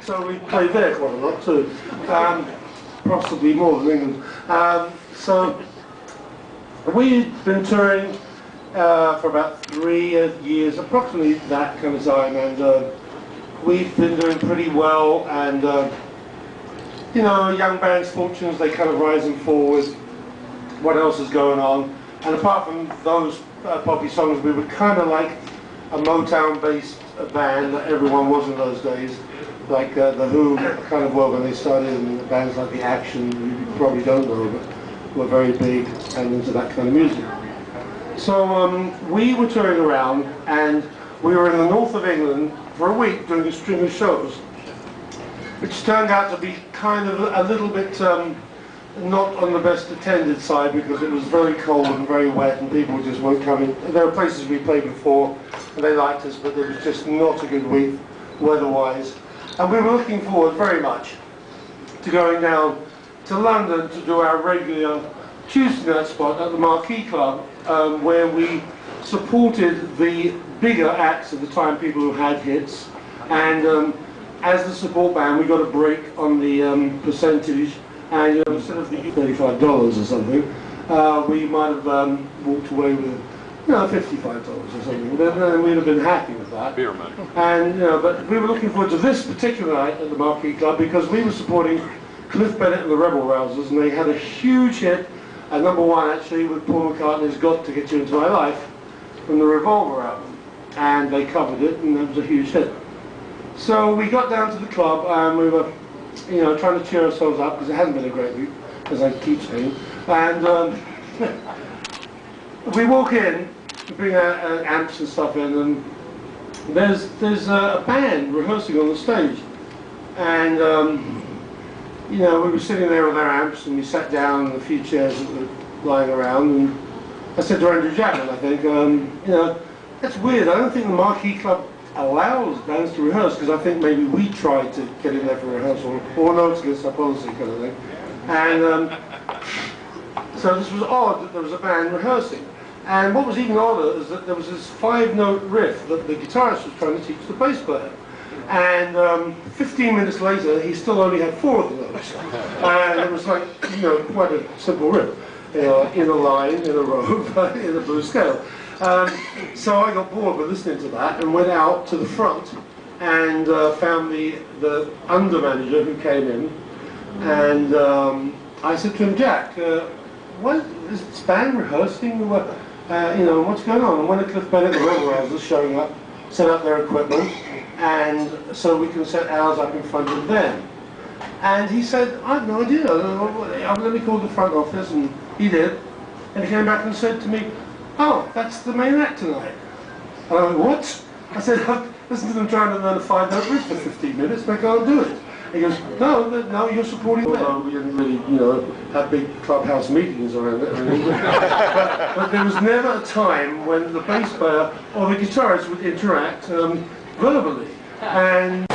So we played there quite a lot too, possibly more than England. So we'd been touring for about 3 years, approximately that kind of time, and we've been doing pretty well. And you know, young bands' fortunes, they kind of rise and fall with what else is going on. And apart from those poppy songs, we were kind of like a Motown-based band that everyone was in those days. Like the Who kind of were when they started, and bands like The Action, you probably don't know, but were very big and into that kind of music. So we were touring around, and we were in the north of England for a week doing a string of shows, which turned out to be kind of a little bit not on the best attended side, because it was very cold and very wet and people just weren't coming. There were places we played before and they liked us, but it was just not a good week weather-wise. And we were looking forward very much to going down to London to do our regular Tuesday night spot at the Marquee Club, where we supported the bigger acts at the time, people who had hits. And as the support band, we got a break on the percentage, and instead of the $35 or something, we might have walked away with $55 or something. Then we'd have been happy with that. Beer money. And but we were looking forward to this particular night at the Marquee Club because we were supporting Cliff Bennett and the Rebel Rousers, and they had a huge hit, #1 actually, with Paul McCartney's "Got to Get You Into My Life" from the Revolver album, and they covered it, and it was a huge hit. So we got down to the club, and we were, trying to cheer ourselves up because it hasn't been a great week, as I keep saying. And we walk in, we bring our amps and stuff in, and there's a band rehearsing on the stage, and we were sitting there with our amps, and we sat down in a few chairs that were lying around, and I said to Andrew Jackman, I think, that's weird. I don't think the Marquee Club allows bands to rehearse, because I think maybe we tried to get in there for rehearsal, or no, it's against our policy kind of thing. And so this was odd that there was a band rehearsing. And what was even odder is that there was this 5-note riff that the guitarist was trying to teach the bass player. And 15 minutes later, he still only had 4 of the notes. And it was like, quite a simple riff. In a line, in a row, in a blues scale. So I got bored with listening to that and went out to the front and found the under manager who came in, and I said to him, Jack, what is this band rehearsing? What's going on? And when the Cliff Bennett and the Rebel Rousers showing up, set up their equipment, and so we can set ours up in front of them. And he said, I have no idea. Let me call the front office, and he did. And he came back and said to me, oh, that's the main act tonight. And I went, what? I said, I've listened to them trying to learn a 5-note riff for 15 minutes, they can't do it. He goes, no, you're supporting them. Although we didn't really, have big clubhouse meetings around it. But there was never a time when the bass player or the guitarist would interact verbally. And